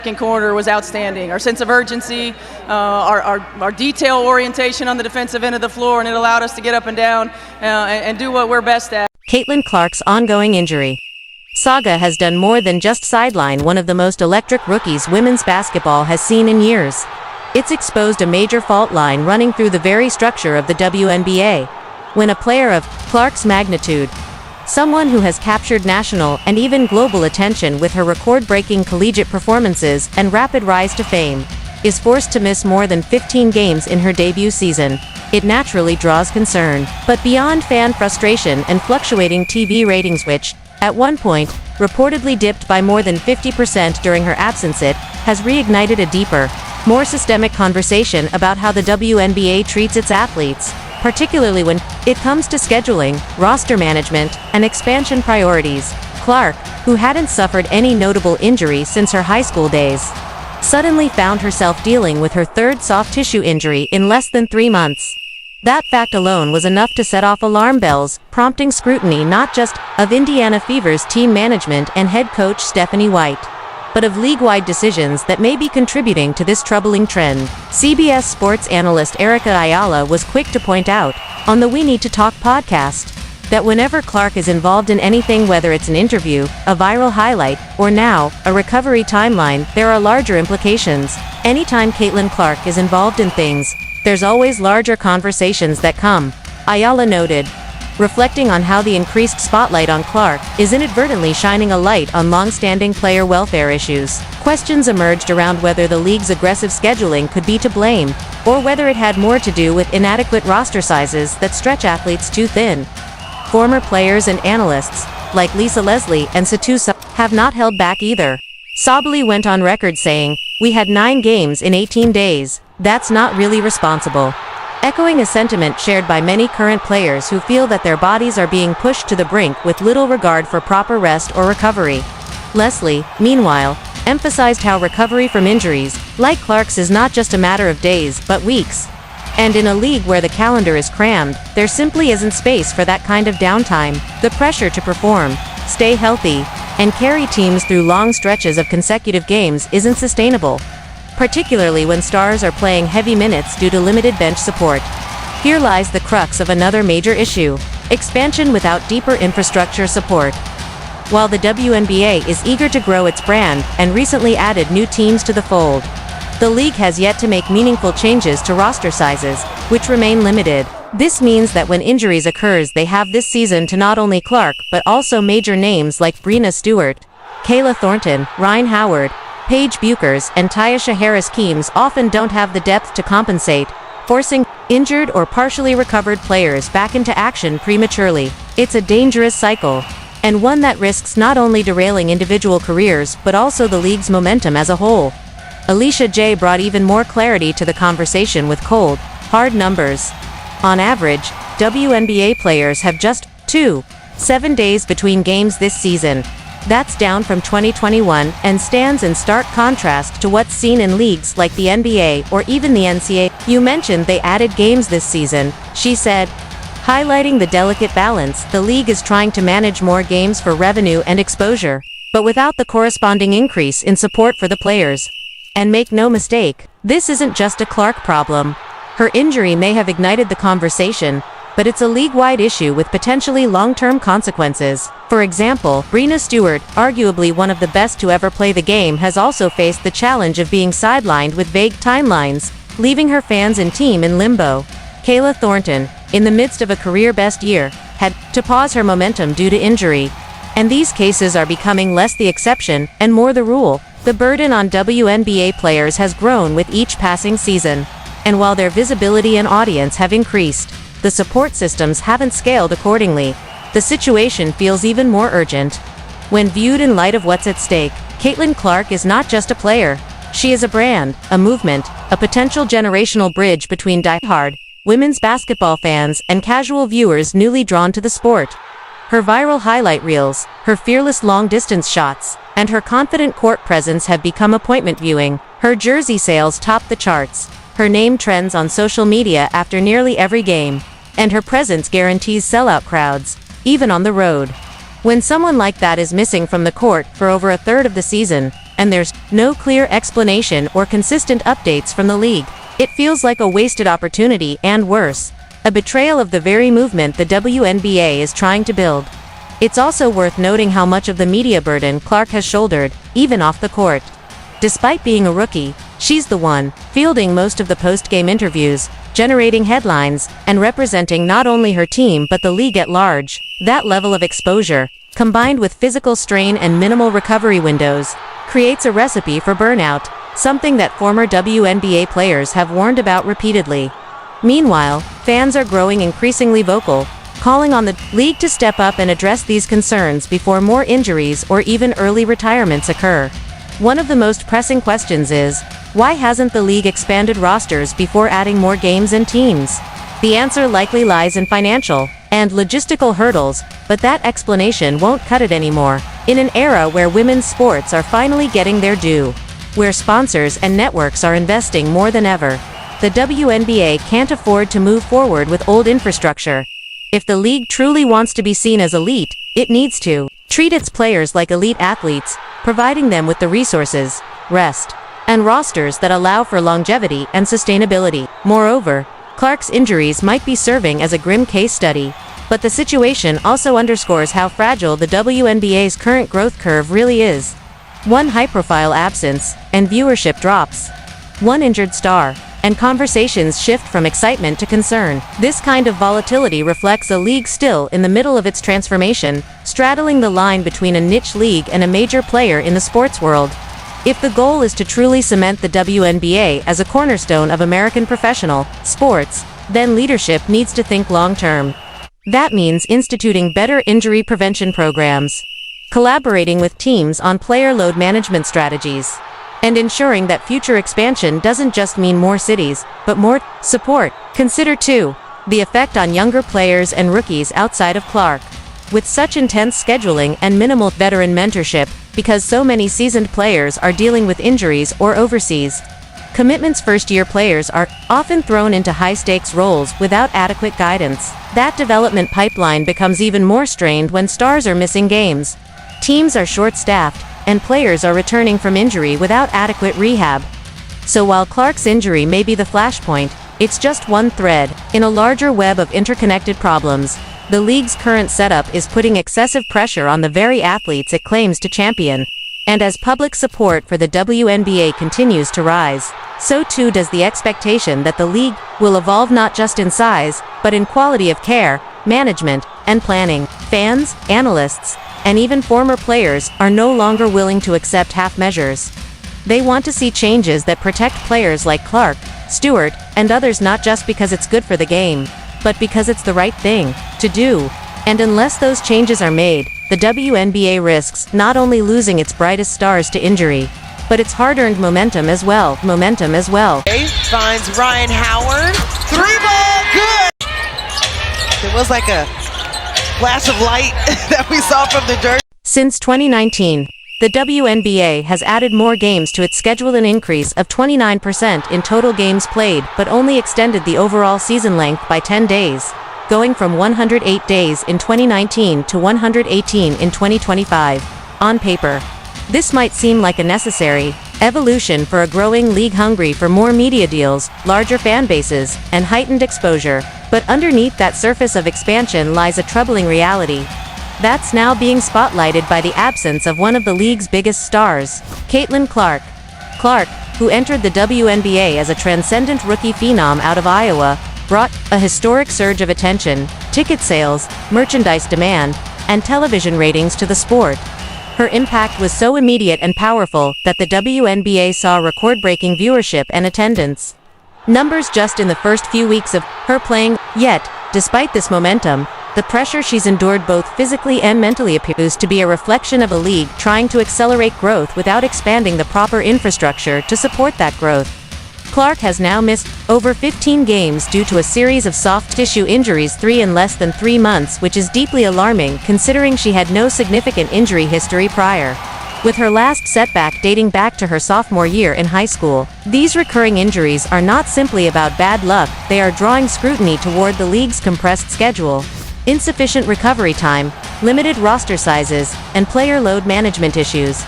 second quarter was outstanding. Our sense of urgency, our detail orientation on the defensive end of the floor, and it allowed us to get up and down and do what we're best at. Caitlin Clark's ongoing injury saga has done more than just sideline one of the most electric rookies women's basketball has seen in years. It's exposed a major fault line running through the very structure of the WNBA. When a player of Clark's magnitude, someone who has captured national and even global attention with her record-breaking collegiate performances and rapid rise to fame, is forced to miss more than 15 games in her debut season, it naturally draws concern. But beyond fan frustration and fluctuating TV ratings, which, at one point, reportedly dipped by more than 50% during her absence, it has reignited a deeper, more systemic conversation about how the WNBA treats its athletes, particularly when it comes to scheduling, roster management, and expansion priorities. Clark, who hadn't suffered any notable injury since her high school days, suddenly found herself dealing with her third soft tissue injury in less than 3 months. That fact alone was enough to set off alarm bells, prompting scrutiny not just of Indiana Fever's team management and head coach Stephanie White, but of league-wide decisions that may be contributing to this troubling trend. CBS sports analyst Erica Ayala was quick to point out, on the We Need to Talk podcast, that whenever Clark is involved in anything, whether it's an interview, a viral highlight, or now, a recovery timeline, there are larger implications. Anytime Caitlin Clark is involved in things, there's always larger conversations that come, Ayala noted, reflecting on how the increased spotlight on Clark is inadvertently shining a light on long-standing player welfare issues. Questions emerged around whether the league's aggressive scheduling could be to blame, or whether it had more to do with inadequate roster sizes that stretch athletes too thin. Former players and analysts, like Lisa Leslie and Satu have not held back either. Sabally went on record saying, "We had 9 games in 18 days. That's not really responsible." Echoing a sentiment shared by many current players who feel that their bodies are being pushed to the brink with little regard for proper rest or recovery. Leslie, meanwhile, emphasized how recovery from injuries, like Clark's, is not just a matter of days but weeks. And in a league where the calendar is crammed, there simply isn't space for that kind of downtime. The pressure to perform, stay healthy, and carry teams through long stretches of consecutive games isn't sustainable, particularly when stars are playing heavy minutes due to limited bench support. Here lies the crux of another major issue: expansion without deeper infrastructure support. While the WNBA is eager to grow its brand and recently added new teams to the fold, the league has yet to make meaningful changes to roster sizes, which remain limited. This means that when injuries occurs they have this season to not only Clark but also major names like Breanna Stewart, Kayla Thornton, Rhyne Howard, Paige Buchers, and Tyasha Harris-Keems often don't have the depth to compensate, forcing injured or partially recovered players back into action prematurely. It's a dangerous cycle, and one that risks not only derailing individual careers but also the league's momentum as a whole. Alicia J. brought even more clarity to the conversation with cold, hard numbers. On average, WNBA players have just 7 days between games this season. That's down from 2021 and stands in stark contrast to what's seen in leagues like the NBA or even the NCAA. "You mentioned they added games this season," she said, highlighting the delicate balance. The league is trying to manage more games for revenue and exposure, but without the corresponding increase in support for the players. And make no mistake, this isn't just a Clark problem. Her injury may have ignited the conversation, but it's a league-wide issue with potentially long-term consequences. For example, Breanna Stewart, arguably one of the best to ever play the game, has also faced the challenge of being sidelined with vague timelines, leaving her fans and team in limbo. Kayla Thornton, in the midst of a career-best year, had to pause her momentum due to injury. And these cases are becoming less the exception and more the rule. The burden on WNBA players has grown with each passing season. And while their visibility and audience have increased, the support systems haven't scaled accordingly. The situation feels even more urgent. When viewed in light of what's at stake, Caitlin Clark is not just a player. She is a brand, a movement, a potential generational bridge between die-hard women's basketball fans and casual viewers newly drawn to the sport. Her viral highlight reels, her fearless long-distance shots, and her confident court presence have become appointment viewing. Her jersey sales top the charts. Her name trends on social media after nearly every game, and her presence guarantees sellout crowds, even on the road. When someone like that is missing from the court for over a third of the season, and there's no clear explanation or consistent updates from the league. It feels like a wasted opportunity and worse, a betrayal of the very movement the WNBA is trying to build. It's also worth noting how much of the media burden Clark has shouldered, even off the court. Despite being a rookie, she's the one fielding most of the post-game interviews, generating headlines, and representing not only her team but the league at large. That level of exposure, combined with physical strain and minimal recovery windows, creates a recipe for burnout, something that former WNBA players have warned about repeatedly. Meanwhile, fans are growing increasingly vocal, calling on the league to step up and address these concerns before more injuries or even early retirements occur. One of the most pressing questions is, why hasn't the league expanded rosters before adding more games and teams? The answer likely lies in financial and logistical hurdles, but that explanation won't cut it anymore. In an era where women's sports are finally getting their due, where sponsors and networks are investing more than ever, the WNBA can't afford to move forward with old infrastructure. If the league truly wants to be seen as elite, it needs to treat its players like elite athletes, providing them with the resources, rest, and rosters that allow for longevity and sustainability. Moreover, Clark's injuries might be serving as a grim case study, but the situation also underscores how fragile the WNBA's current growth curve really is. One high-profile absence, and viewership drops. One injured star, and conversations shift from excitement to concern. This kind of volatility reflects a league still in the middle of its transformation, straddling the line between a niche league and a major player in the sports world. If the goal is to truly cement the WNBA as a cornerstone of American professional sports, then leadership needs to think long-term. That means instituting better injury prevention programs, collaborating with teams on player load management strategies, and ensuring that future expansion doesn't just mean more cities, but more support. Consider, too, the effect on younger players and rookies outside of Clark. With such intense scheduling and minimal veteran mentorship, because so many seasoned players are dealing with injuries or overseas commitments, first-year players are often thrown into high-stakes roles without adequate guidance. That development pipeline becomes even more strained when stars are missing games. Teams are short-staffed, and players are returning from injury without adequate rehab. So while Clark's injury may be the flashpoint, it's just one thread in a larger web of interconnected problems. The league's current setup is putting excessive pressure on the very athletes it claims to champion. And as public support for the WNBA continues to rise, so too does the expectation that the league will evolve not just in size, but in quality of care, management, and planning. Fans, analysts, and even former players are no longer willing to accept half measures. They want to see changes that protect players like Clark, Stewart, and others, not just because it's good for the game, but because it's the right thing to do. And unless those changes are made, the WNBA risks not only losing its brightest stars to injury, but its hard-earned momentum as well. Finds Ryan Howard. Three ball, good! It was like a flash of light that we saw from the dirt. Since 2019, the WNBA has added more games to its schedule, an increase of 29% in total games played, but only extended the overall season length by 10 days, going from 108 days in 2019 to 118 in 2025. On paper, this might seem like a necessary evolution for a growing league hungry for more media deals, larger fan bases, and heightened exposure, but underneath that surface of expansion lies a troubling reality that's now being spotlighted by the absence of one of the league's biggest stars, Caitlin Clark. Clark, who entered the WNBA as a transcendent rookie phenom out of Iowa, brought a historic surge of attention, ticket sales, merchandise demand, and television ratings to the sport. Her impact was so immediate and powerful that the WNBA saw record-breaking viewership and attendance numbers just in the first few weeks of her playing. Yet, despite this momentum, the pressure she's endured both physically and mentally appears to be a reflection of a league trying to accelerate growth without expanding the proper infrastructure to support that growth. Clark has now missed over 15 games due to a series of soft tissue injuries, 3 in less than 3 months, which is deeply alarming considering she had no significant injury history prior. With her last setback dating back to her sophomore year in high school, these recurring injuries are not simply about bad luck, they are drawing scrutiny toward the league's compressed schedule, insufficient recovery time, limited roster sizes, and player load management issues.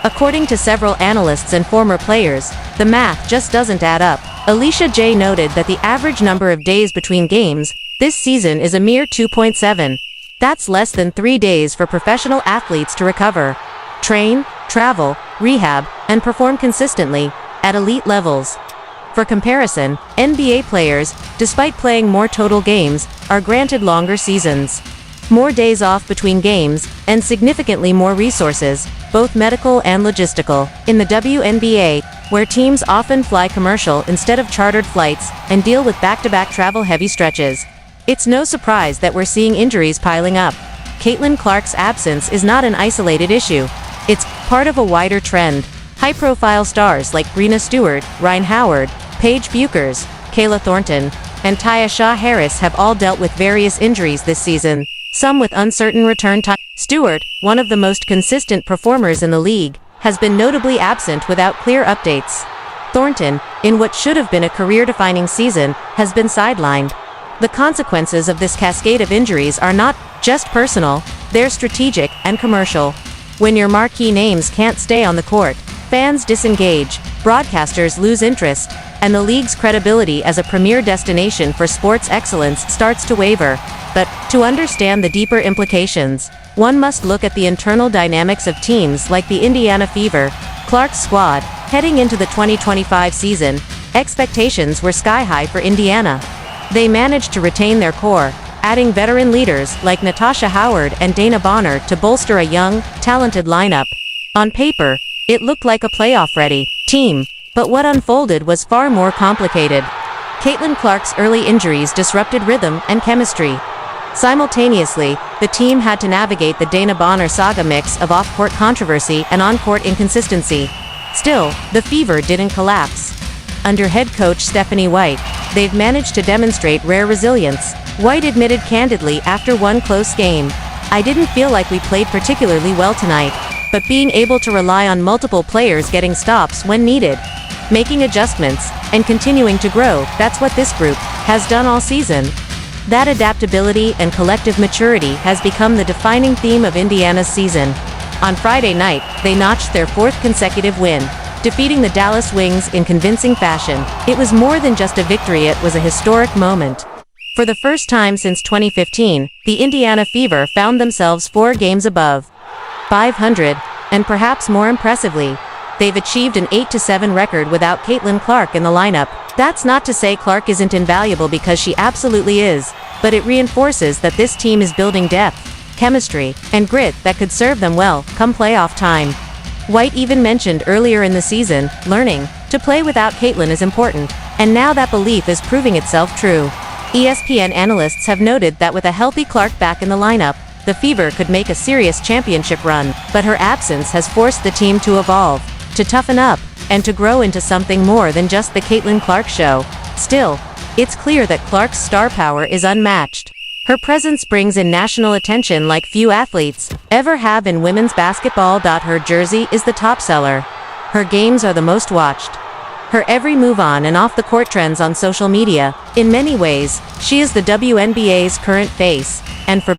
According to several analysts and former players, the math just doesn't add up. Alicia J noted that the average number of days between games this season is a mere 2.7. That's less than 3 days for professional athletes to recover, train, travel, rehab, and perform consistently at elite levels. For comparison, NBA players, despite playing more total games, are granted longer seasons, more days off between games, and significantly more resources, both medical and logistical. In the WNBA, where teams often fly commercial instead of chartered flights and deal with back-to-back travel-heavy stretches, it's no surprise that we're seeing injuries piling up. Caitlin Clark's absence is not an isolated issue. It's part of a wider trend. High-profile stars like Breanna Stewart, Rhyne Howard, Paige Buchers, Kayla Thornton, and Tyia Shaw-Harris have all dealt with various injuries this season, some with uncertain return time. Stewart, one of the most consistent performers in the league, has been notably absent without clear updates. Thornton, in what should have been a career-defining season, has been sidelined. The consequences of this cascade of injuries are not just personal, they're strategic and commercial. When your marquee names can't stay on the court, fans disengage, broadcasters lose interest, and the league's credibility as a premier destination for sports excellence starts to waver. But, to understand the deeper implications, one must look at the internal dynamics of teams like the Indiana Fever, Clark's squad. Heading into the 2025 season, expectations were sky-high for Indiana. They managed to retain their core, adding veteran leaders like Natasha Howard and Dana Bonner to bolster a young, talented lineup. On paper, it looked like a playoff-ready team, but what unfolded was far more complicated. Caitlin Clark's early injuries disrupted rhythm and chemistry. Simultaneously, the team had to navigate the Dana Bonner saga mix of off-court controversy and on-court inconsistency. Still, the Fever didn't collapse. Under head coach Stephanie White, they've managed to demonstrate rare resilience. White admitted candidly after one close game, "I didn't feel like we played particularly well tonight, but being able to rely on multiple players getting stops when needed, making adjustments, and continuing to grow, that's what this group has done all season." That adaptability and collective maturity has become the defining theme of Indiana's season. On Friday night, they notched their 4th consecutive win, defeating the Dallas Wings in convincing fashion. It was more than just a victory, it was a historic moment. For the first time since 2015, the Indiana Fever found themselves 4 games above 500, and perhaps more impressively, they've achieved an 8-7 record without Caitlin Clark in the lineup. That's not to say Clark isn't invaluable, because she absolutely is, but it reinforces that this team is building depth, chemistry, and grit that could serve them well come playoff time. White even mentioned earlier in the season, learning to play without Caitlin is important, and now that belief is proving itself true. ESPN analysts have noted that with a healthy Clark back in the lineup, the Fever could make a serious championship run, but her absence has forced the team to evolve, to toughen up, and to grow into something more than just the Caitlin Clark show. Still, it's clear that Clark's star power is unmatched. Her presence brings in national attention like few athletes ever have in women's basketball. Her jersey is the top seller. Her games are the most watched. Her every move on and off the court trends on social media. In many ways, she is the WNBA's current face, and for